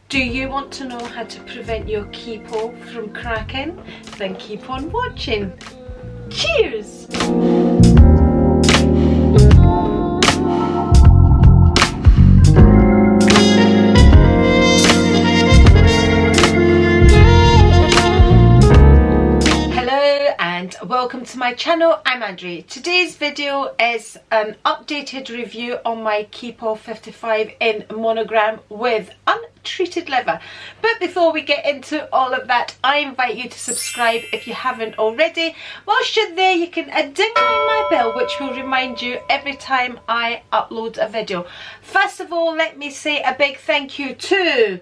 Do you want to know how to prevent your Keepall from cracking? Then keep on watching. Cheers! Welcome to my channel. I'm Andri. Today's video is an updated review on my Keepall 55 in monogram with untreated leather. But before we get into all of that, I invite you to subscribe if you haven't already. Whilst you're there, you can ding my bell, which will remind you every time I upload a video. First of all, let me say a big thank you to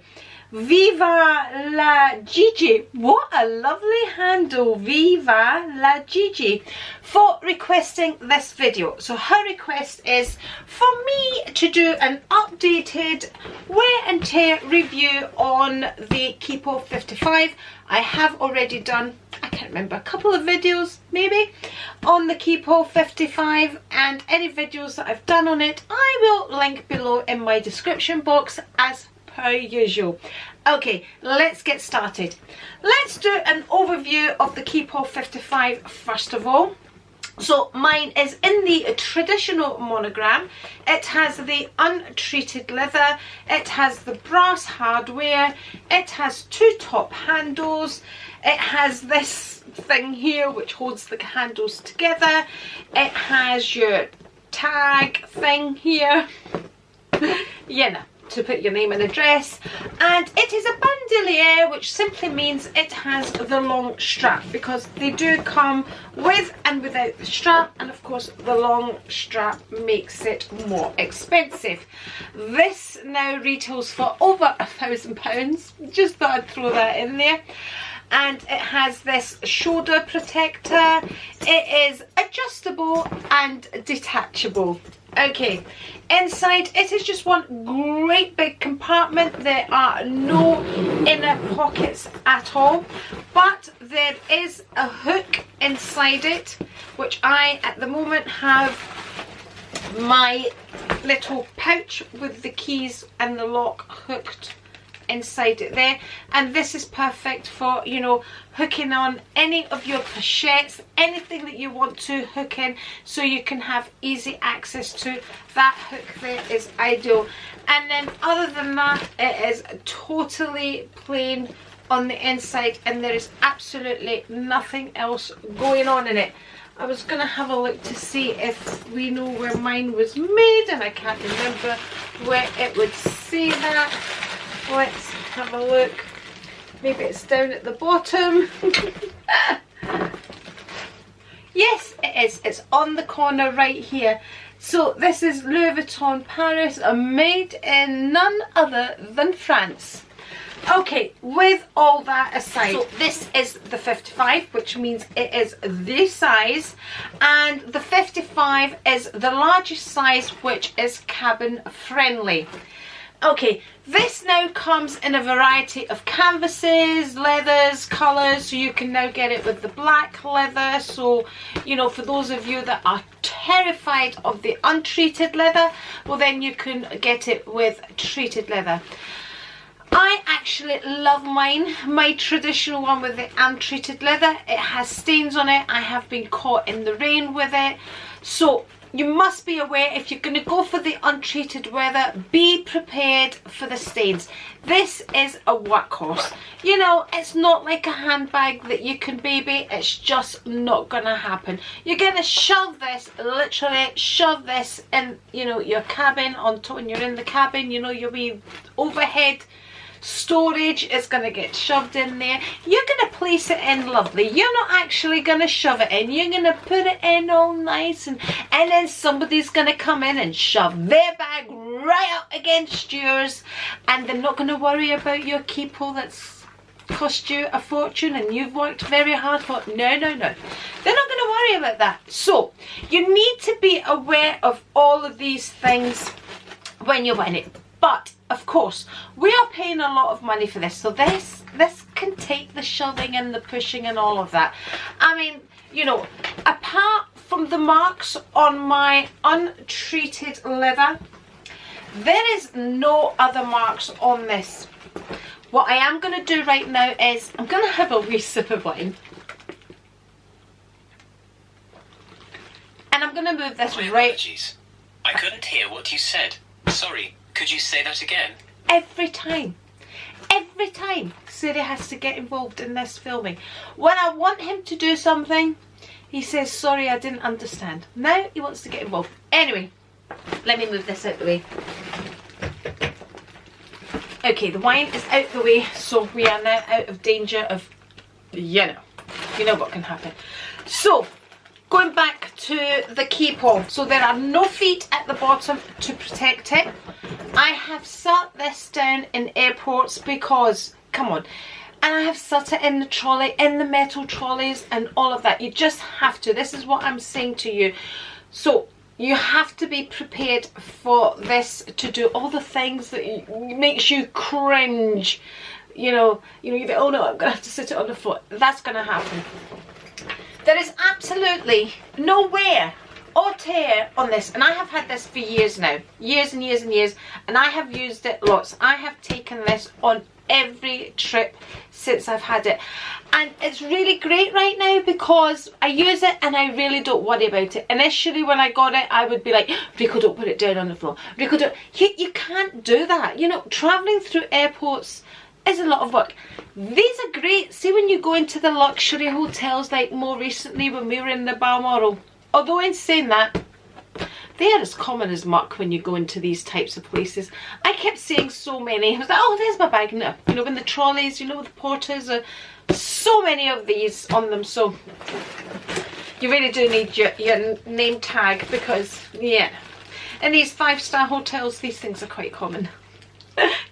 Viva La Gigi, what a lovely handle, Viva La Gigi, for requesting this video. So her request is for me to do an updated wear and tear review on the Keepall 55. I have already done, I can't remember, a couple of videos maybe on the Keepall 55, and any videos that I've done on it I will link below in my description box as per usual. Okay, let's get started. Let's do an overview of the Keepall 55 first of all. So mine is in the traditional monogram. It has the untreated leather, it has the brass hardware, it has two top handles, it has this thing here which holds the handles together, it has your tag thing here, you know, to put your name and address, and it is a bandouliere, which simply means it has the long strap, because they do come with and without the strap, and of course the long strap makes it more expensive. This now retails for over £1,000, just thought I'd throw that in there. And it has this shoulder protector, it is adjustable and detachable. Okay, inside it is just one great big compartment. There are no inner pockets at all, but there is a hook inside it, which I at the moment have my little pouch with the keys and the lock hooked inside it there, and this is perfect for, you know, hooking on any of your pochettes, anything that you want to hook in, so you can have easy access to that hook there is ideal. And then other than that, it is totally plain on the inside, and there is absolutely nothing else going on in it. I was going to have a look to see if we know where mine was made, and I can't remember where it would say that. Let's have a look. Maybe it's down at the bottom. Yes, it is. It's on the corner right here. So this is Louis Vuitton Paris, made in none other than France. Okay, with all that aside, so this is the 55, which means it is this size, and the 55 is the largest size, which is cabin friendly. Okay, this now comes in a variety of canvases, leathers, colours, so you can now get it with the black leather. So, you know, for those of you that are terrified of the untreated leather, well then you can get it with treated leather. I actually love mine, my traditional one with the untreated leather. It has stains on it. I have been caught in the rain with it. So you must be aware, if you're going to go for the untreated leather, be prepared for the stains. This is a workhorse. You know, it's not like a handbag that you can baby. It's just not going to happen. You're going to shove this, literally shove this in, you know, your cabin, on top when you're in the cabin, you know, your wee overhead storage is going to get shoved in there. You're going to place it in lovely. You're not actually going to shove it in. You're going to put it in all nice, and then somebody's going to come in and shove their bag right up against yours, and they're not going to worry about your Keepall that's cost you a fortune and you've worked very hard for. No, no, no. They're not going to worry about that. So you need to be aware of all of these things when you're in it. But of course, we are paying a lot of money for this, so this can take the shoving and the pushing and all of that. I mean, you know, apart from the marks on my untreated leather, there is no other marks on this What I am going to do right now is I'm going to have a wee sip of wine. And I'm going to move this My right... apologies. I couldn't hear what you said. Sorry, could you say that again? Every time Sarah has to get involved in this filming. When I want him to do something, he says, sorry, I didn't understand. Now he wants to get involved. Anyway, let me move this out the way. Okay, the wine is out the way, so we are now out of danger of, you know what can happen. So, going back to the Keepall. So there are no feet at the bottom to protect it. I have sat this down in airports because, come on, and I have sat it in the trolley, in the metal trolleys and all of that. You just have to. This is what I'm saying to you. So you have to be prepared for this to do all the things that makes you cringe. You know, you think, oh no, I'm going to have to sit it on the floor. That's going to happen. There is absolutely no wear or tear on this, and I have had this for years now, years and years and years, and I have used it lots. I have taken this on every trip since I've had it, and it's really great right now because I use it and I really don't worry about it. Initially when I got it, I would be like, Rico, don't put it down on the floor. Rico, don't. You can't do that. You know, travelling through airports is a lot of work. These are great. See, when you go into the luxury hotels, like more recently when we were in the Balmoral, although in saying that, they are as common as muck when you go into these types of places. I kept seeing so many. I was like, oh, there's my bag. No, you know, when the trolleys, you know, the porters are so many of these on them. So you really do need your name tag because, yeah, in these 5-star hotels, these things are quite common.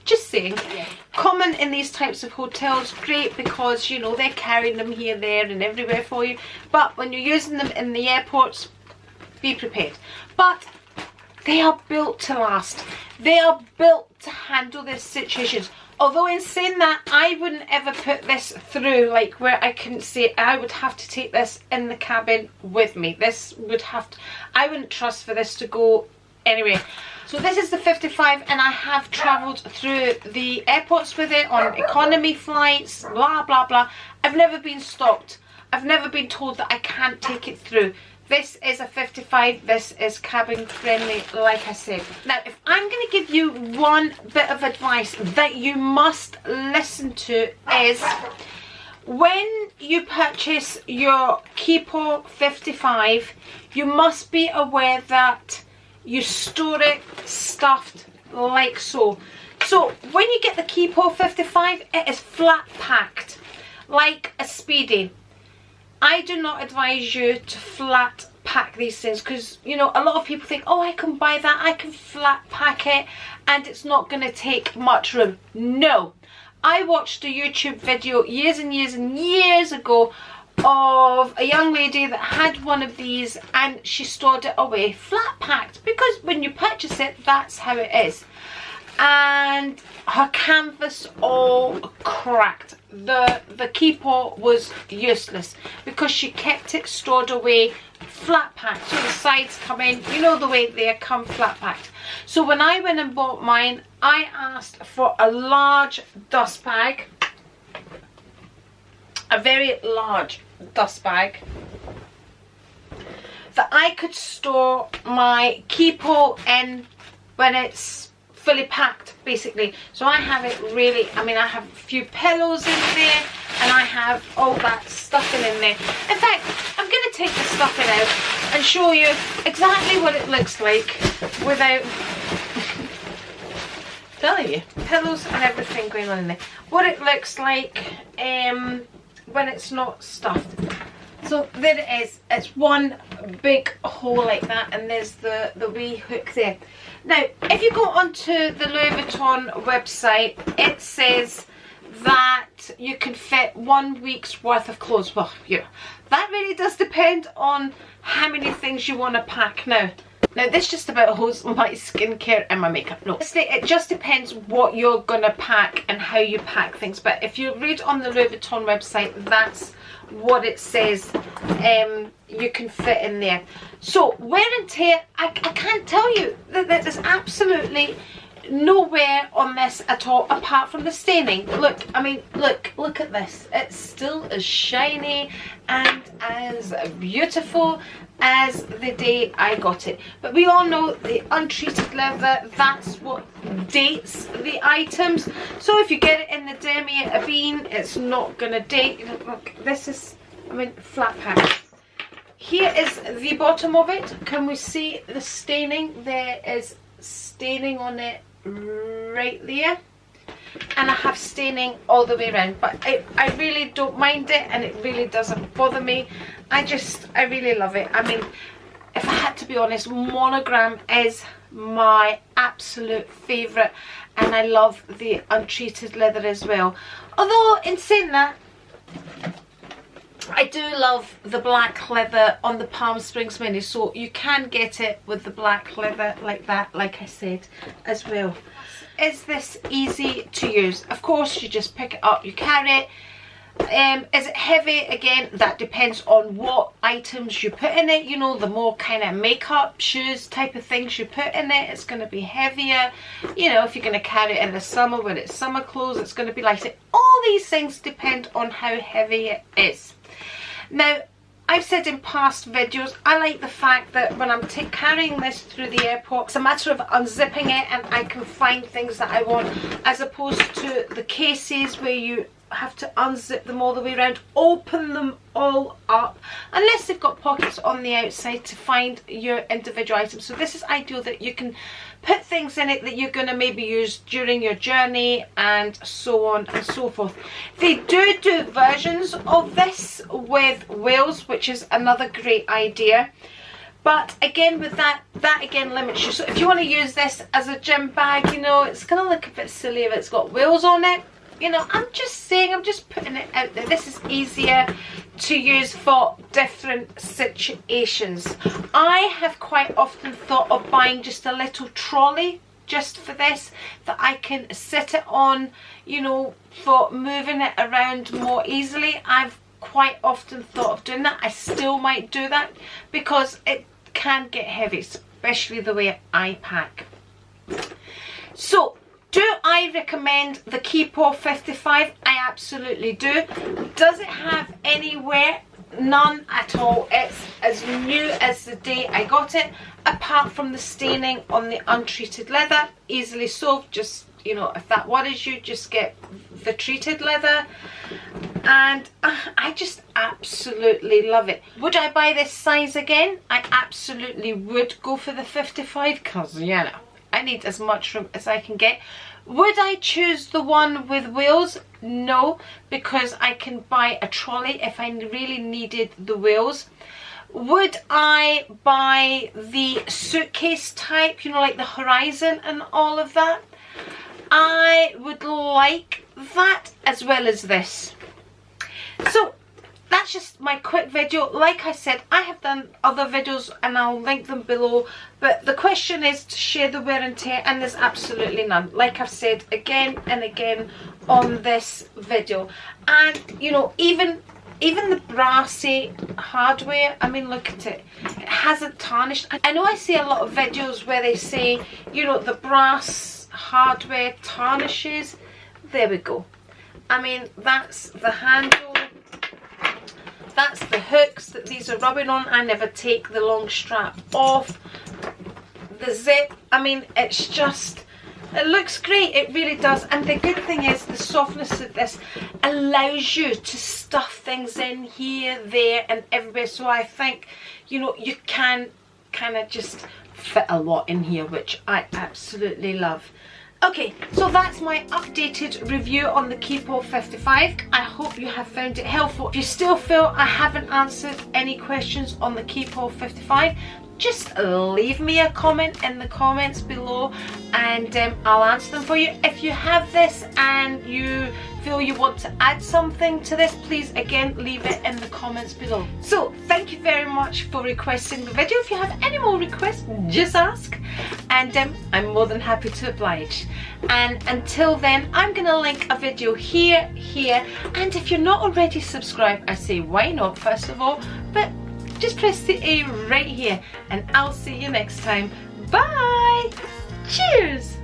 Just saying. Yeah. Common in these types of hotels, great because, you know, they're carrying them here, there and everywhere for you. But when you're using them in the airports, be prepared. But they are built to last. They are built to handle these situations. Although in saying that, I wouldn't ever put this through, like where I couldn't see it. I would have to take this in the cabin with me. This would have to, I wouldn't trust for this to go anyway. So this is the 55 and I have travelled through the airports with it on economy flights, blah blah blah. I've never been stopped. I've never been told that I can't take it through. This is a 55, this is cabin friendly, like I said. Now, if I'm going to give you one bit of advice that you must listen to is, when you purchase your Keepall 55, you must be aware that you store it stuffed like so. So, when you get the Keepall 55, it is flat packed, like a Speedy. I do not advise you to flat pack these things because, you know, a lot of people think, oh, I can buy that, I can flat pack it and it's not going to take much room. No. I watched a YouTube video years and years and years ago of a young lady that had one of these and she stored it away flat packed because when you purchase it, that's how it is. And her canvas all cracked. The Keepall was useless because she kept it stored away flat packed. So the sides come in, you know the way they come flat packed. So when I went and bought mine, I asked for a large dust bag, a very large dust bag, that I could store my Keepall in when it's fully packed, basically. So I have it really, I mean, I have a few pillows in there and I have all that stuffing in there. In fact, I'm going to take the stuffing out and show you exactly what it looks like without telling you. Pillows and everything going on in there. What it looks like when it's not stuffed. So there it is. It's one big hole like that and there's the wee hook there. Now, if you go onto the Louis Vuitton website, it says that you can fit 1 week's worth of clothes. Well, yeah, that really does depend on how many things you want to pack. Now this just about holds my skincare and my makeup. No, it just depends what you're going to pack and how you pack things. But if you read on the Louis Vuitton website, that's what it says you can fit in there. So wear and tear, I can't tell you that there's absolutely no wear on this at all apart from the staining. Look, I mean, look at this. It's still as shiny and as beautiful as the day I got it. But we all know the untreated leather, that's what dates the items. So if you get it in the demi a bean, it's not gonna date. Look, this is, I mean, flat pack. Here is the bottom of it. Can we see the staining? There is staining on it right there, and I have staining all the way around, but I really don't mind it, and it really doesn't bother me. I really love it. I mean, if I had to be honest, monogram is my absolute favourite, and I love the untreated leather as well. Although in saying that, I do love the black leather on the Palm Springs mini, so you can get it with the black leather like that, like I said, as well. Is this easy to use? Of course, you just pick it up, you carry it. Is it heavy? Again, that depends on what items you put in it. You know, the more kind of makeup, shoes type of things you put in it, it's going to be heavier. You know, if you're going to carry it in the summer when it's summer clothes, it's going to be lighter. All these things depend on how heavy it is. Now, I've said in past videos, I like the fact that when I'm carrying this through the airport, it's a matter of unzipping it and I can find things that I want, as opposed to the cases where you have to unzip them all the way around, open them all up, unless they've got pockets on the outside to find your individual items. So this is ideal that you can put things in it that you're going to maybe use during your journey, and so on and so forth. They do versions of this with wheels, which is another great idea. But again, with that again limits you. So if you want to use this as a gym bag, you know, it's going to look a bit silly if it's got wheels on it. You know, I'm just saying, I'm just putting it out there. This is easier to use for different situations. I have quite often thought of buying just a little trolley just for this, that I can sit it on, you know, for moving it around more easily. I've quite often thought of doing that. I still might do that because it can get heavy, especially the way I pack. So, do I recommend the Keepall 55? I absolutely do. Does it have any wear? None at all. It's as new as the day I got it, apart from the staining on the untreated leather. Easily solved. Just, you know, if that worries you, just get the treated leather. And I just absolutely love it. Would I buy this size again? I absolutely would go for the 55, because, you know, I need as much room as I can get. Would I choose the one with wheels? No, because I can buy a trolley if I really needed the wheels. Would I buy the suitcase type, you know, like the Horizon and all of that? I would like that as well as this. So that's just my quick video. Like I said, I have done other videos and I'll link them below, but the question is to share the wear and tear, and there's absolutely none, like I've said again and again on this video. And you know, even the brassy hardware, I mean, look at it, it hasn't tarnished. I know I see a lot of videos where they say, you know, the brass hardware tarnishes. There we go. I mean, that's the handle, that's the hooks that these are rubbing on. I never take the long strap off. The zip, I mean, it's just, it looks great, it really does. And the good thing is the softness of this allows you to stuff things in here, there and everywhere. So I think, you know, you can kind of just fit a lot in here, which I absolutely love. Okay, so that's my updated review on the Keepall 55. I hope you have found it helpful. If you still feel I haven't answered any questions on the Keepall 55, just leave me a comment in the comments below and I'll answer them for you. If you have this and you feel you want to add something to this, please again leave it in the comments below. So thank you very much for requesting the video. If you have any more requests, just ask, and I'm more than happy to oblige. And until then, I'm gonna link a video here, and if you're not already subscribed, I say why not first of all, but just press the A right here, and I'll see you next time. Bye! Cheers!